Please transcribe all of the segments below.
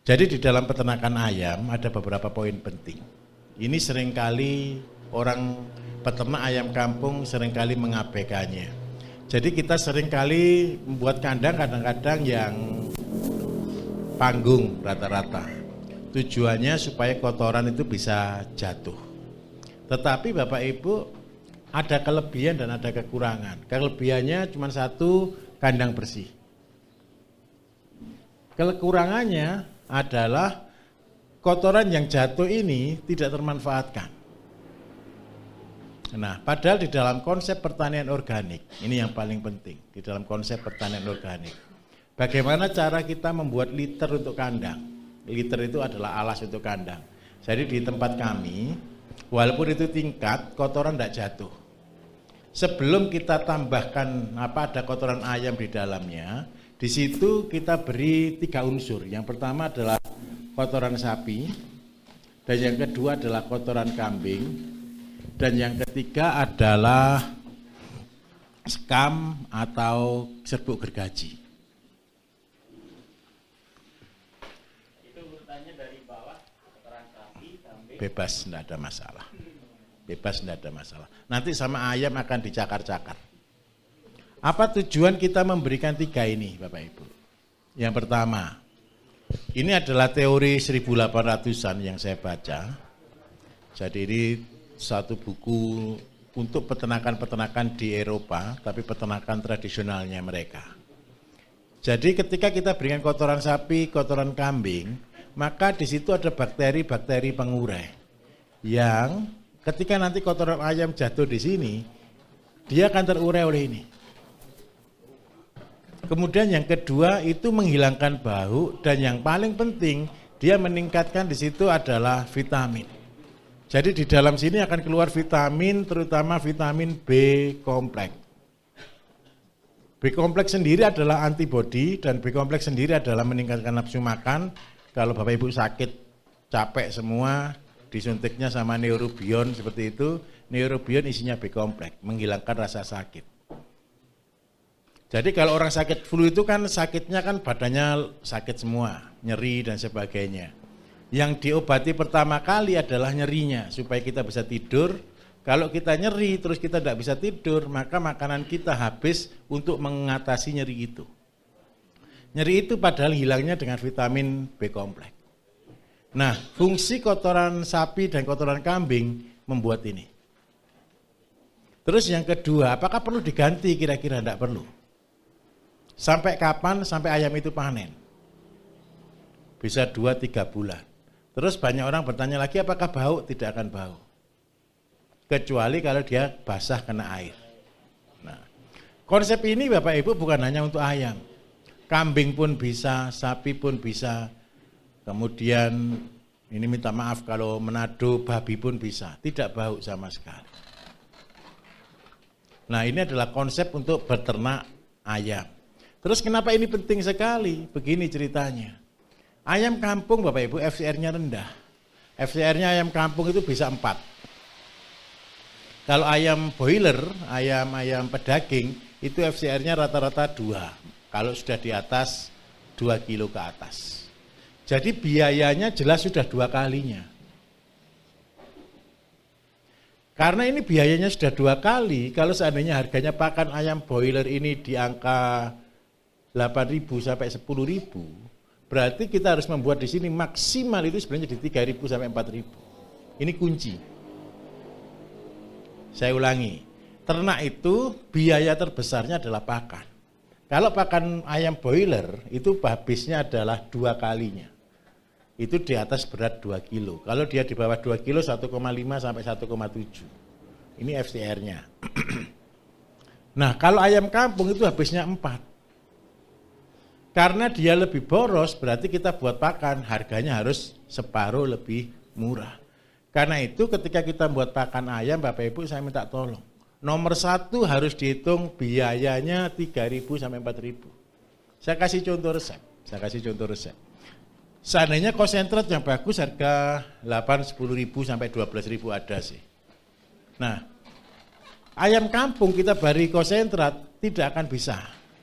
Jadi di dalam peternakan ayam ada beberapa poin penting. Ini seringkali orang peternak ayam kampung seringkali mengabaikannya. Jadi kita seringkali membuat kandang kadang-kadang yang panggung rata-rata. Tujuannya supaya kotoran itu bisa jatuh. Tetapi Bapak Ibu ada kelebihan dan ada kekurangan. Kelebihannya cuma satu, kandang bersih. Kekurangannya adalah kotoran yang jatuh ini tidak termanfaatkan. Nah, padahal di dalam konsep pertanian organik, ini yang paling penting, di dalam konsep pertanian organik. Bagaimana cara kita membuat liter untuk kandang? Liter itu adalah alas untuk kandang. Jadi di tempat kami, walaupun itu tingkat, kotoran tidak jatuh. Sebelum kita tambahkan ada kotoran ayam di dalamnya, di situ kita beri 3 unsur. Yang pertama adalah kotoran sapi, dan yang kedua adalah kotoran kambing, dan yang ketiga adalah skam atau serbuk gergaji. Itu urutannya dari bawah, kotoran sapi, kambing. Bebas, tidak ada masalah. Bebas, tidak ada masalah. Nanti sama ayam akan dicakar-cakar. Apa tujuan kita memberikan 3 ini Bapak Ibu? Yang pertama, ini adalah teori 1800-an yang saya baca. Jadi ini satu buku untuk peternakan-peternakan di Eropa, tapi peternakan tradisionalnya mereka. Jadi ketika kita berikan kotoran sapi, kotoran kambing, maka di situ ada bakteri-bakteri pengurai yang ketika nanti kotoran ayam jatuh di sini, dia akan terurai oleh ini. Kemudian yang kedua itu menghilangkan bau, dan yang paling penting dia meningkatkan di situ adalah vitamin. Jadi di dalam sini akan keluar vitamin, terutama vitamin B kompleks. B kompleks sendiri adalah antibodi, dan B kompleks sendiri adalah meningkatkan nafsu makan. Kalau Bapak Ibu sakit, capek semua, disuntiknya sama Neurobion seperti itu. Neurobion isinya B kompleks, menghilangkan rasa sakit. Jadi kalau orang sakit flu itu kan sakitnya kan badannya sakit semua, nyeri dan sebagainya. Yang diobati pertama kali adalah nyerinya, supaya kita bisa tidur. Kalau kita nyeri terus kita tidak bisa tidur, maka makanan kita habis untuk mengatasi nyeri itu. Nyeri itu padahal hilangnya dengan vitamin B kompleks. Nah, fungsi kotoran sapi dan kotoran kambing membuat ini. Terus yang kedua, apakah perlu diganti? Kira-kira tidak perlu. Sampai kapan? Sampai ayam itu panen. Bisa 2-3 bulan. Terus banyak orang bertanya lagi, apakah bau? Tidak akan bau. Kecuali kalau dia basah kena air. Nah, konsep ini Bapak Ibu bukan hanya untuk ayam. Kambing pun bisa, sapi pun bisa. Kemudian, ini minta maaf kalau Manado, babi pun bisa. Tidak bau sama sekali. Nah, ini adalah konsep untuk beternak ayam. Terus kenapa ini penting sekali? Begini ceritanya. Ayam kampung Bapak Ibu FCR-nya rendah. FCR-nya ayam kampung itu bisa 4. Kalau ayam boiler, ayam pedaging, itu FCR-nya rata-rata 2. Kalau sudah di atas 2 kilo ke atas. Jadi biayanya jelas sudah 2 kalinya. Karena ini biayanya sudah 2 kali, kalau seandainya harganya pakan ayam boiler ini di angka 8.000 sampai 10.000, berarti kita harus membuat di sini maksimal itu sebenarnya di 3.000 sampai 4.000. Ini kunci. Saya ulangi, ternak itu biaya terbesarnya adalah pakan. Kalau pakan ayam boiler itu habisnya adalah 2 kalinya. Itu di atas berat 2 kilo. Kalau dia di bawah 2 kilo 1,5 sampai 1,7. Ini FCR-nya. Nah, kalau ayam kampung itu habisnya 4. Karena dia lebih boros, berarti kita buat pakan, harganya harus separuh lebih murah. Karena itu ketika kita buat pakan ayam, Bapak Ibu saya minta tolong. Nomor 1 harus dihitung biayanya 3.000 sampai 4.000. Saya kasih contoh resep. Seandainya konsentrat yang bagus harga 8-10.000 sampai 12.000 ada sih. Nah, ayam kampung kita beri konsentrat tidak akan bisa.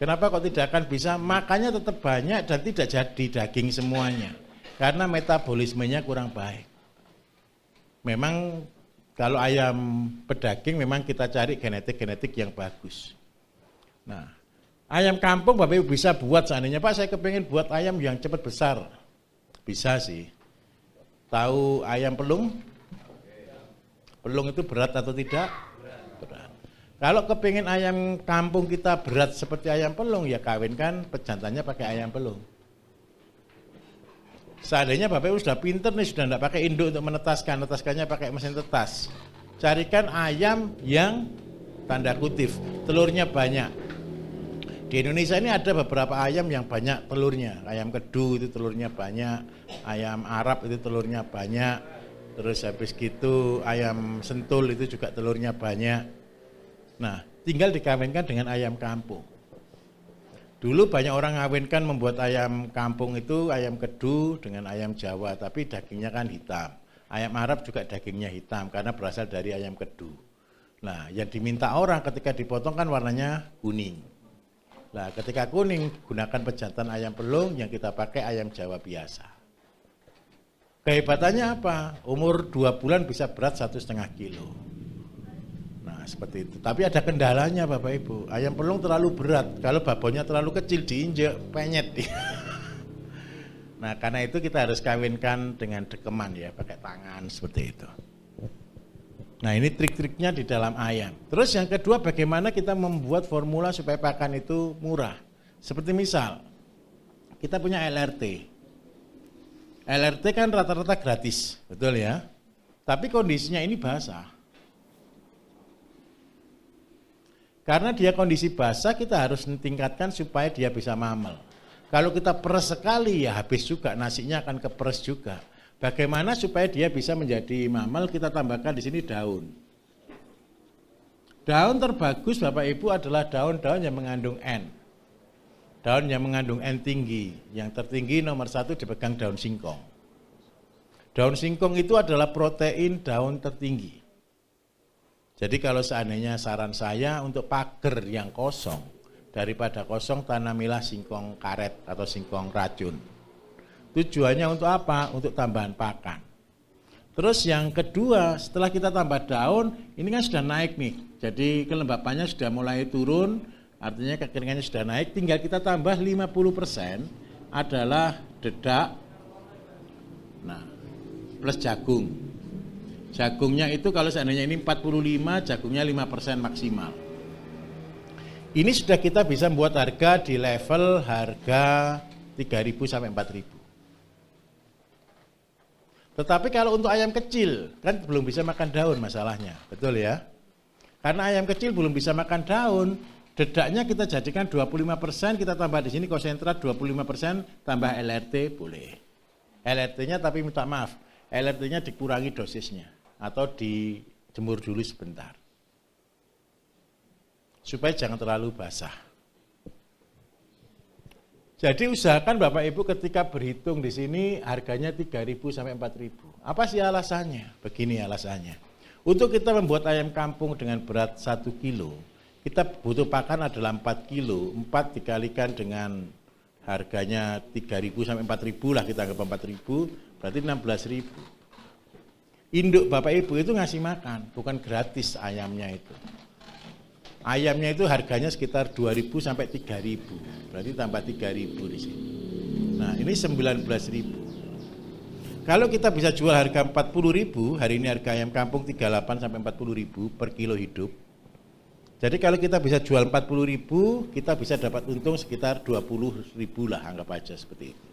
Kenapa kok tidak akan bisa? Makannya tetap banyak dan tidak jadi daging semuanya. karena metabolismenya kurang baik. Memang kalau ayam pedaging memang kita cari genetik-genetik yang bagus. Nah, ayam kampung Bapak Ibu bisa buat seandainya, Pak saya kepengen buat ayam yang cepat besar. Bisa sih. Tahu ayam pelung? Pelung itu berat atau tidak? Berat. Kalau kepengen ayam kampung kita berat seperti ayam pelung, ya kawinkan pejantannya pakai ayam pelung. Seandainya Bapak Ibu sudah pinter nih, sudah tidak pakai induk untuk menetaskan, netaskannya pakai mesin tetas. Carikan ayam yang tanda kutip telurnya banyak. Di Indonesia ini ada beberapa ayam yang banyak telurnya. Ayam kedu itu telurnya banyak, ayam Arab itu telurnya banyak. Terus habis gitu ayam sentul itu juga telurnya banyak. Nah, tinggal dikawinkan dengan ayam kampung. Dulu banyak orang ngawinkan membuat ayam kampung itu ayam kedu dengan ayam Jawa, tapi dagingnya kan hitam. Ayam Arab juga dagingnya hitam karena berasal dari ayam kedu. Nah, yang diminta orang ketika dipotong kan warnanya kuning. Nah, ketika kuning gunakan pejantan ayam pelung, yang kita pakai ayam Jawa biasa. Kehebatannya apa? Umur 2 bulan bisa berat 1,5 kilo. Nah, seperti itu. Tapi ada kendalanya Bapak Ibu. Ayam pelung terlalu berat. Kalau babonnya terlalu kecil diinjek, penyet dia. Nah, karena itu kita harus kawinkan dengan dekeman ya, pakai tangan seperti itu. Nah, ini trik-triknya di dalam ayam. Terus yang kedua, bagaimana kita membuat formula supaya pakan itu murah. Seperti misal, kita punya LRT. LRT kan rata-rata gratis, betul ya? Tapi kondisinya ini basah. Karena dia kondisi basah, kita harus tingkatkan supaya dia bisa mamel. Kalau kita peres sekali, ya habis juga, nasinya akan keperes juga. Bagaimana supaya dia bisa menjadi mamel, kita tambahkan di sini daun. Daun terbagus Bapak Ibu adalah daun-daun yang mengandung N. Daun yang mengandung N tinggi. Yang tertinggi nomor 1 dipegang daun singkong. Daun singkong itu adalah protein daun tertinggi. Jadi kalau seandainya saran saya untuk pagar yang kosong, daripada kosong tanamilah singkong karet atau singkong racun. Tujuannya untuk apa? Untuk tambahan pakan. Terus yang kedua, setelah kita tambah daun, ini kan sudah naik nih. Jadi kelembapannya sudah mulai turun, artinya kekeringannya sudah naik, tinggal kita tambah 50% adalah dedak, nah, plus jagung. Jagungnya itu kalau seandainya ini 45, jagungnya 5% maksimal. Ini sudah kita bisa membuat harga di level harga 3.000 sampai 4.000. Tetapi kalau untuk ayam kecil, kan belum bisa makan daun masalahnya, betul ya? Karena ayam kecil belum bisa makan daun, dedaknya kita jadikan 25%, kita tambah di sini konsentrat 25%, tambah LRT boleh. LRT-nya tapi minta maaf, LRT-nya dikurangi dosisnya atau dijemur dulu sebentar. Supaya jangan terlalu basah. Jadi usahakan Bapak Ibu ketika berhitung di sini harganya 3.000 sampai 4.000. Apa sih alasannya? Begini alasannya. Untuk kita membuat ayam kampung dengan berat 1 kilo, kita butuh pakan adalah 4 kilo. 4 dikalikan dengan harganya 3.000 sampai 4.000 lah, kita anggap 4.000, berarti 16.000. Induk Bapak Ibu itu ngasih makan, bukan gratis ayamnya itu. Ayamnya itu harganya sekitar 2.000 sampai 3.000, berarti tambah 3.000 di sini. Nah ini 19.000. Kalau kita bisa jual harga 40.000, hari ini harga ayam kampung 38 sampai 40.000 per kilo hidup. Jadi kalau kita bisa jual 40.000, kita bisa dapat untung sekitar 20.000 lah, anggap aja seperti itu.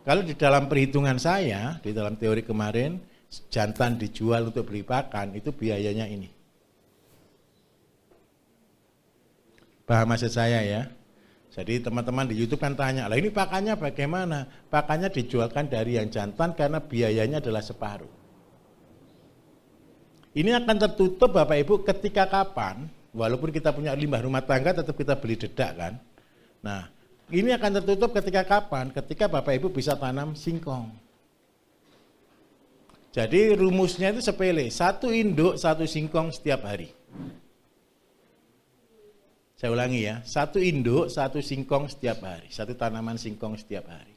Kalau di dalam perhitungan saya, di dalam teori kemarin, jantan dijual untuk beli pakan, itu biayanya ini. Paham maksud saya ya? Jadi teman-teman di YouTube kan tanya, lah ini pakannya bagaimana? Pakannya dijualkan dari yang jantan karena biayanya adalah separuh. Ini akan tertutup Bapak Ibu ketika kapan? Walaupun kita punya limbah rumah tangga tetap kita beli dedak kan? Nah, ini akan tertutup ketika kapan? Ketika Bapak Ibu bisa tanam singkong. Jadi rumusnya itu sepele, 1 induk 1 singkong setiap hari. Saya ulangi ya, 1 induk 1 singkong setiap hari, 1 tanaman singkong setiap hari.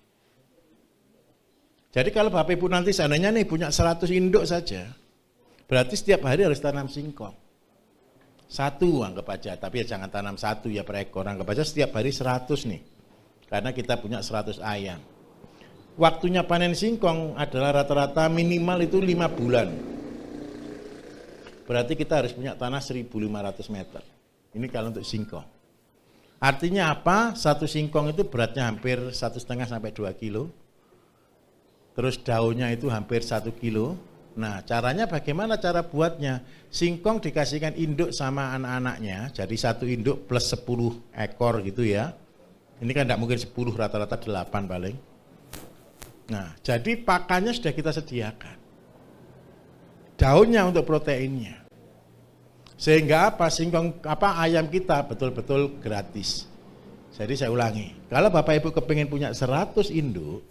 Jadi kalau Bapak Ibu nanti seandainya nih punya 100 induk saja, berarti setiap hari harus tanam singkong. 1 anggap aja, tapi ya jangan tanam 1 ya per ekor, anggap aja setiap hari 100 nih. Karena kita punya 100 ayam. Waktunya panen singkong adalah rata-rata minimal itu 5 bulan. Berarti kita harus punya tanah 1.500 meter. Ini kalau untuk singkong. Artinya apa? Satu singkong itu beratnya hampir 1,5 sampai 2 kilo. Terus daunnya itu hampir 1 kilo. Nah, caranya bagaimana cara buatnya? Singkong dikasihkan induk sama anak-anaknya, jadi 1 induk plus 10 ekor gitu ya. Ini kan tidak mungkin 10, rata-rata 8 paling. Nah, jadi pakannya sudah kita sediakan. Daunnya untuk proteinnya. Sehingga apa? Singkong ayam kita betul-betul gratis. Jadi saya ulangi, kalau Bapak Ibu kepingin punya 100 induk,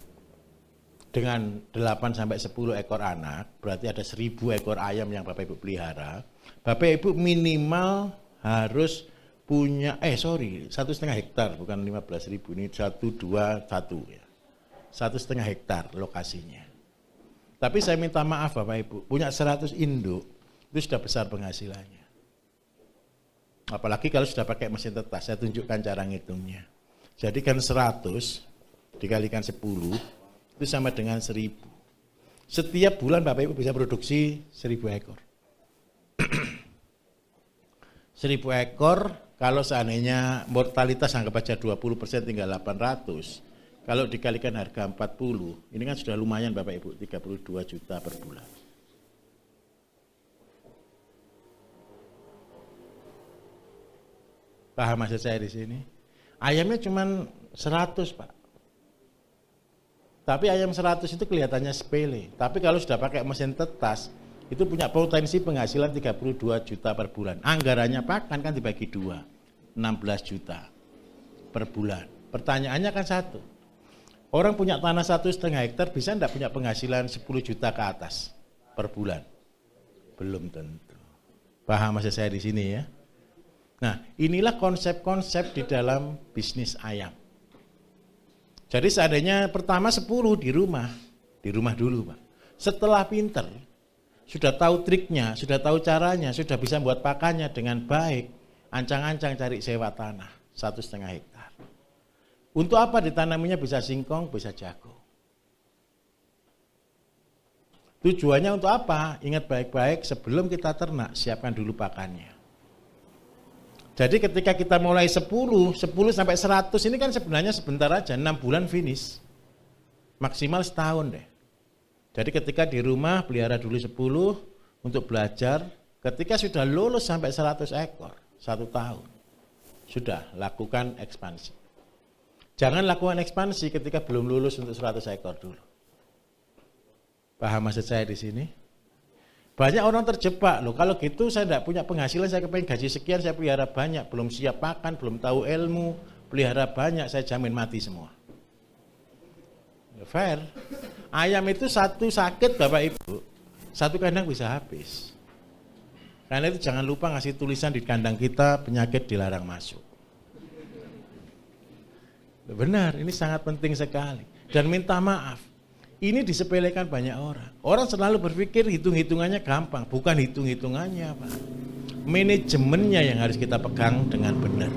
dengan 8 sampai 10 ekor anak, berarti ada 1.000 ekor ayam yang Bapak Ibu pelihara. Bapak Ibu minimal harus punya, 1,5 hektar, bukan 15.000, ini 1, 2, 1 ya. 1,5 hektar lokasinya. Tapi saya minta maaf Bapak Ibu, punya 100 induk, itu sudah besar penghasilannya. Apalagi kalau sudah pakai mesin tetas, saya tunjukkan cara ngitungnya. Jadi kan 100 dikalikan 10, itu sama dengan 1.000. Setiap bulan Bapak Ibu bisa produksi 1.000 ekor. 1.000 ekor, kalau seandainya mortalitas anggap aja 20% tinggal 800, kalau dikalikan harga 40, ini kan sudah lumayan Bapak Ibu, 32 juta per bulan. Paham maksud saya di sini? Ayamnya cuma 100 Pak. Tapi ayam 100 itu kelihatannya sepele. Tapi kalau sudah pakai mesin tetas, itu punya potensi penghasilan 32 juta per bulan. Anggarannya pakan kan dibagi 2, 16 juta per bulan. Pertanyaannya kan satu, orang punya tanah 1,5 hektar bisa enggak punya penghasilan 10 juta ke atas per bulan? Belum tentu. Paham maksud saya di sini ya? Nah, inilah konsep-konsep di dalam bisnis ayam. Jadi seandainya pertama 10 di rumah dulu Pak. Setelah pinter, sudah tahu triknya, sudah tahu caranya, sudah bisa buat pakannya dengan baik, ancang-ancang cari sewa tanah 1,5 hektar. Untuk apa ditanaminya? Bisa singkong, bisa jagung. Tujuannya untuk apa? Ingat baik-baik, sebelum kita ternak, siapkan dulu pakannya. Jadi ketika kita mulai 10 sampai 100 ini kan sebenarnya sebentar aja, 6 bulan finish. Maksimal setahun deh. Jadi ketika di rumah pelihara dulu 10 untuk belajar, ketika sudah lulus sampai 100 ekor, 1 tahun, sudah lakukan ekspansi. Jangan lakukan ekspansi ketika belum lulus untuk 100 ekor dulu. Paham maksud saya di sini? Banyak orang terjebak loh, kalau gitu saya tidak punya penghasilan, saya kepengen gaji sekian, saya pelihara banyak, belum siap pakan, belum tahu ilmu, pelihara banyak, saya jamin mati semua. Fair. Ayam itu satu sakit Bapak Ibu, 1 kandang bisa habis. Karena itu jangan lupa ngasih tulisan di kandang kita, penyakit dilarang masuk. Benar, ini sangat penting sekali. Dan minta maaf. Ini disepelekan banyak orang. Orang selalu berpikir hitung-hitungannya gampang. Bukan hitung-hitungannya Pak. Manajemennya yang harus kita pegang dengan benar.